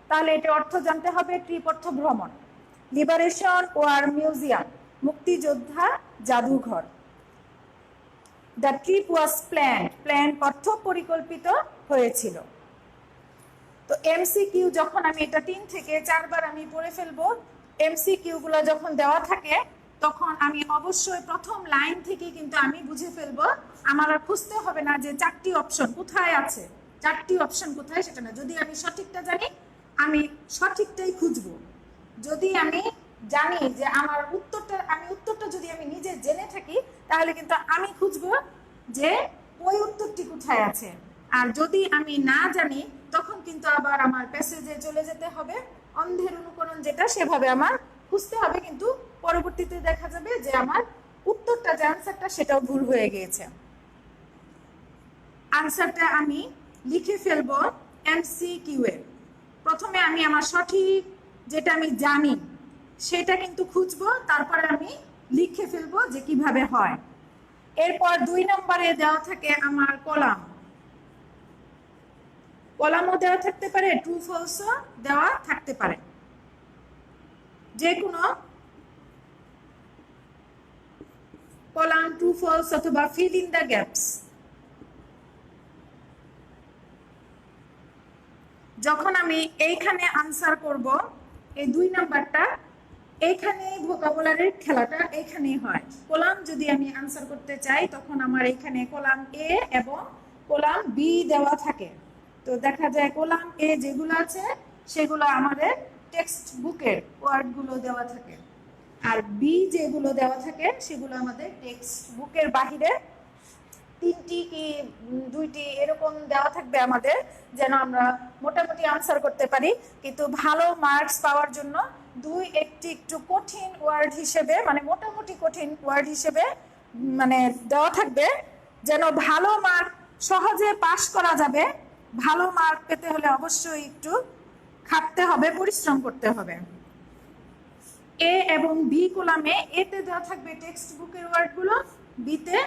তাহলে এটা অর্থ জানতে হবে। ট্রিপ অর্থ ভ্রমণ। লিবারেশন ওয়ার মিউজিয়াম, মুক্তিযোদ্ধা জাদুঘর। The trip was planned, plan অর্থ পরিকল্পিত হয়েছিল। তো এমসিকিউ যখন আমি এটা 3 থেকে 4 বার আমি পড়ে ফেলবো, এমসিকিউ গুলো যখন দেওয়া থাকে তখন আমি অবশ্যই প্রথম লাইন থেকে কিন্তু আমি বুঝে ফেলবো। আমার আর খুঁজতে হবে না যে 4টি অপশন কোথায় আছে, 4টি অপশন কোথায় সেটা না। যদি আমি সঠিকটা জানি আমি সঠিকটাই খুঁজবো। যদি আমি জানি যে আমার উত্তরটা যদি আমি নিজে জেনে থাকি, তাহলে কিন্তু আমি খুঁজবো যে ওই উত্তরটি কোথায় আছে। আর যদি আমি না জানি তখন কিন্তু আবার আমার প্যাসেজে চলে যেতে হবে, অন্ধের অনুকরণ যেটা সেভাবে আমার খুঁজতে হবে। কিন্তু পরবর্তীতে দেখা যাবে যে আমার উত্তরটা যে আনসারটা সেটাও ভুল হয়ে গিয়েছে। আনসারটা আমি লিখে ফেলবো MCQ এ। প্রথমে আমি আমার সঠিক যেটা আমি জানি সেটা কিন্তু খুঁজবো, তারপরে আমি লিখে ফেলবো যে কিভাবে হয়। এরপর 2 নম্বরে দেওয়া থাকে আমার কলাম। কলামও দেওয়া থাকতে পারে, ট্রু ফলসও দেওয়া থাকতে পারে, যে কোনো কলাম, ট্রু ফলস অথবা ফিল ইন দ্য গ্যাপস। যখন আমি এইখানে আনসার করব, এই 2 নাম্বারটা এইখানে ভোকাবুলারির খেলাটা এইখানেই হয়। কলাম যদি আমি আনসার করতে চাই তখন আমার এখানে কলাম এ এবং কলাম বি দেওয়া থাকে। তো দেখা যায় কলাম এ যেগুলো আছে সেগুলো আমাদের টেক্সট বুকের ওয়ার্ডগুলো দেওয়া থাকে, আর বি যেগুলো দেওয়া থাকে সেগুলো আমাদের টেক্সট বুকের বাহিরে 3টি কি 2টি এরকম দেওয়া থাকবে আমাদের, যেন আমরা মোটামুটি আনসার করতে পারি। কিন্তু ভালো মার্কস পাওয়ার জন্য 2-1টি একটু কঠিন ওয়ার্ড হিসেবে, মানে মোটামুটি কঠিন ওয়ার্ড হিসেবে মানে দেওয়া থাকবে, যেন ভালো মার্ক সহজে পাস করা যাবে। ভালো মার্ক পেতে হলে অবশ্যই একটু খাটতে হবে, পরিশ্রম করতে হবে। এ এবং বি কলামে এতে দেওয়া থাকবে টেক্সট বুকের ওয়ার্ডগুলো, বিতে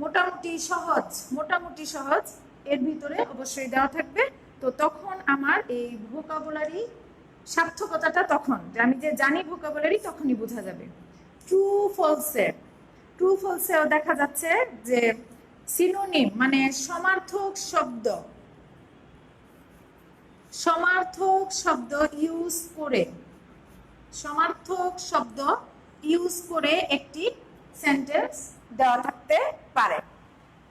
মোটামুটি সহজ এর ভিতরে অবশ্যই দেওয়া থাকবে। তো তখন আমার এই ভোকাবুলারি সার্থকতাটা তখন, আমি যে জানি ভোকাবুলারি, তখনই বোঝা যাবে। ট্রু ফলসেও দেখা যাচ্ছে যে সিনোনিম মানে সমার্থক শব্দ ইউজ করে একটি সেন্টেন্স দেওয়া থাকতে পারে।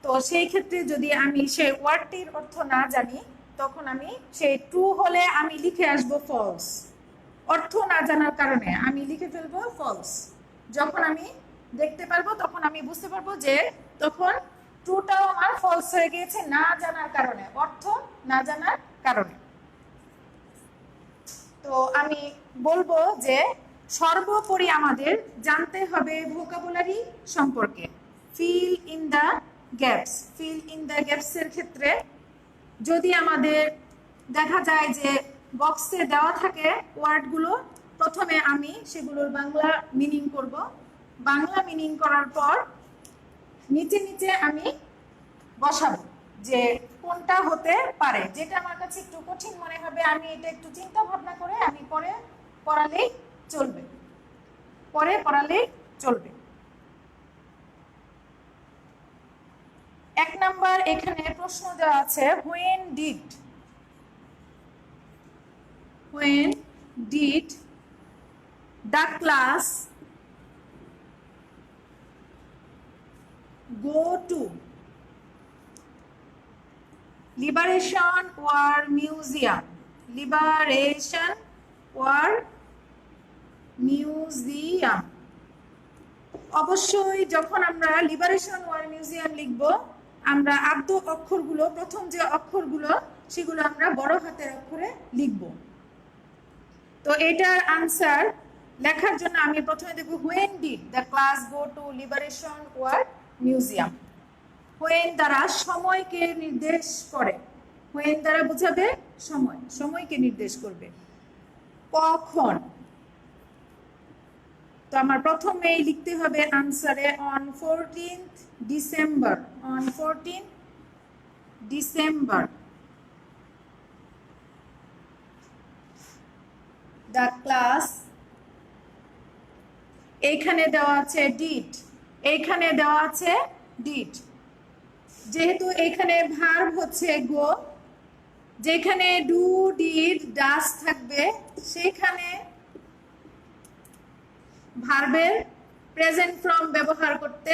তো সেই ক্ষেত্রে যদি আমি সেই ওয়ার্ডটির অর্থ না জানি, তখন আমি সেই ট্রু হলে আমি লিখে আসব ফলস। অর্থ না জানার কারণে আমি লিখে ফেলবো ফলস। যখন আমি দেখতে পারবো তখন আমি বুঝতে পারবো যে তখন ট্রুটাও আমার ফলস হয়ে গিয়েছে, না জানার কারণে, অর্থ না জানার কারণে। তো আমি বলবো যে সর্বোপরি আমাদের জানতে হবে ভোকাবুলারি সম্পর্কে। ফিল ইন দ্য গ্যাপসের ক্ষেত্রে যদি আমাদের দেখা যায় যে বক্সে দেওয়া থাকে ওয়ার্ডগুলো, প্রথমে আমি সেগুলোর বাংলা মিনিং করব। বাংলা মিনিং করার পর নিচে আমি বসাবো যে কোনটা হতে পারে। যেটা আমার কাছে একটু কঠিন মনে হবে আমি এটা একটু চিন্তা ভাবনা করে আমি পরে পড়ালেই চলবে। 1 নাম্বার এখানে প্রশ্ন দেওয়া আছে, when did the class go to Liberation War Museum? অবশ্যই যখন আমরা লিবারেশন ওয়ার মিউজিয়াম লিখব, আমরা আদ্য অক্ষরগুলো, প্রথম যে অক্ষরগুলো সেগুলো আমরা বড় হাতের অক্ষরে লিখব। তো এটার আনসার লেখার জন্য আমি প্রথমে দেখব when did the class go to Liberation War Museum। when দ্বারা সময়কে নির্দেশ করে, when দ্বারা বোঝাবে সময়কে নির্দেশ করবে। কখন, তো আমার প্রথমেই লিখতে হবে আনসারে on 14th December the class, এইখানে দেওয়া আছে did, যেহেতু এখানে ভার্ব হচ্ছে গো, যেখানে ডু ডিড ডাস থাকবে সেখানে ভার্বের প্রেজেন্ট ফর্ম ব্যবহার করতে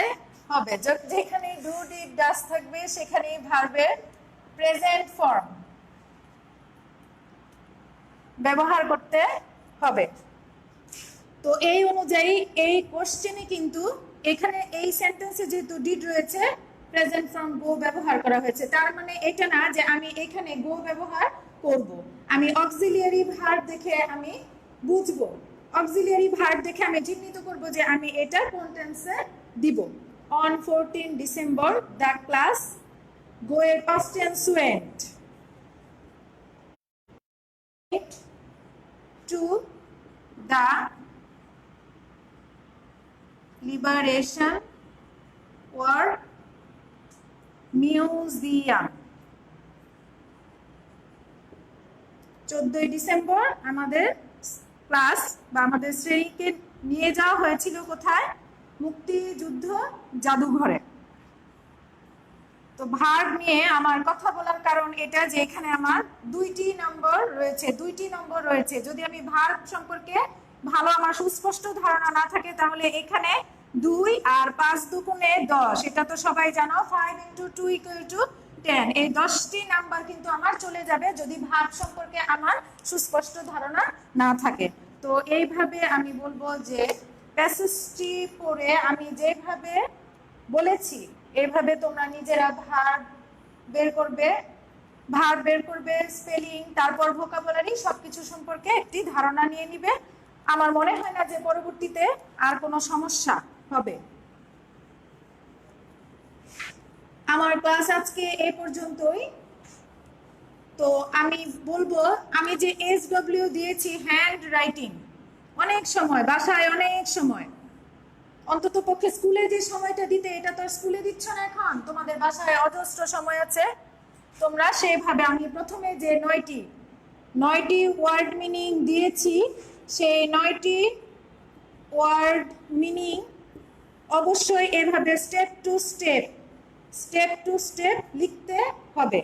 হবে। যেখানে ডু ডিড ডাস থাকবে সেখানে ভার্বের প্রেজেন্ট ফর্ম ব্যবহার করতে হবে। তো এই অনুযায়ী এই কোশ্চেনে কিন্তু এখানে এই সেন্টেন্সে যেহেতু ডিড রয়েছে, প্রেজেন্ট ফর্ম গো ব্যবহার করা হয়েছে। তার মানে এটা না যে আমি এখানে গো ব্যবহার করব, আমি অক্সিলিয়ারি ভার্ব দেখে আমি বুঝবো, অক্সিলিয়ারি ভার্ব দেখে আমি চিহ্নিত করব যে আমি এটা কোন টেন্সে দিব। on 14 December the class go এর past tense went to the liberation war museum 14 December আমাদের ক্লাস বা আমাদের শ্রেণীকে নিয়ে যাওয়া হয়েছিল কোথায়? মুক্তিযুদ্ধ জাদুঘরে। তো ভার্ব নিয়ে আমার কথা বলার কারণ এটা যে এখানে আমার দুইটি নম্বর রয়েছে। যদি আমি ভার্ব সম্পর্কে ভালো আমার সুস্পষ্ট ধারণা না থাকে তাহলে এখানে 2 আর 5 দুগুণে 10, এটা তো সবাই জানো। 5 × 2 = 10, এই 10টি নাম্বার কিন্তু আমার চলে যাবে যদি ভার্ব সম্পর্কে আমার সুস্পষ্ট ধারণা না থাকে। তো এইভাবে আমি বলবো যে প্যাসেজটি পড়ে আমি যেভাবে বলেছি এইভাবে তোমরা নিজেরা ভার্ব বের করবে, স্পেলিং, তারপর ভোকাবুলারি সবকিছু সম্পর্কে একটি ধারণা নিয়ে নিবে। আমার মনে হয় না যে পরবর্তীতে আর কোনো সমস্যা হবে। আমার ক্লাস আজকে এ পর্যন্তই। তো আমি বলবো, আমি যে SW দিয়েছি হ্যান্ড রাইটিং, অনেক সময় বাসায় অনেক সময়, অন্তত পক্ষে স্কুলে যে সময়টা দিতে এটা তো স্কুলে দিচ্ছ না, এখন তোমাদের বাসায় অজস্র সময় আছে। তোমরা সেইভাবে আমি প্রথমে যে 9টি ওয়ার্ড মিনিং দিয়েছি সেই 9টি ওয়ার্ড মিনিং অবশ্যই এভাবে স্টেপ টু স্টেপ লিখতে হবে।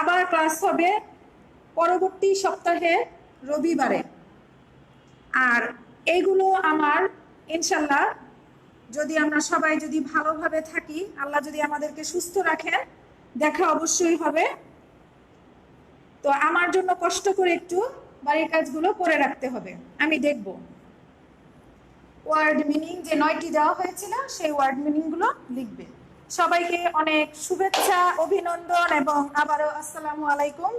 আবার ক্লাস হবে পরবর্তী সপ্তাহে রবিবারে। আর এইগুলো আমার ইনশাল্লাহ যদি আমরা সবাই যদি ভালোভাবে থাকি, আল্লাহ যদি আমাদেরকে সুস্থ রাখেন, দেখা অবশ্যই হবে। তো আমার জন্য কষ্ট করে একটু বাড়ির কাজগুলো করে রাখতে হবে, আমি দেখব। ওয়ার্ড মিনিং যে 9টি দেওয়া হয়েছিল সেই ওয়ার্ড মিনিংগুলো লিখবে। সবাইকে অনেক শুভেচ্ছা, অভিনন্দন এবং আবারও আসসালামু আলাইকুম।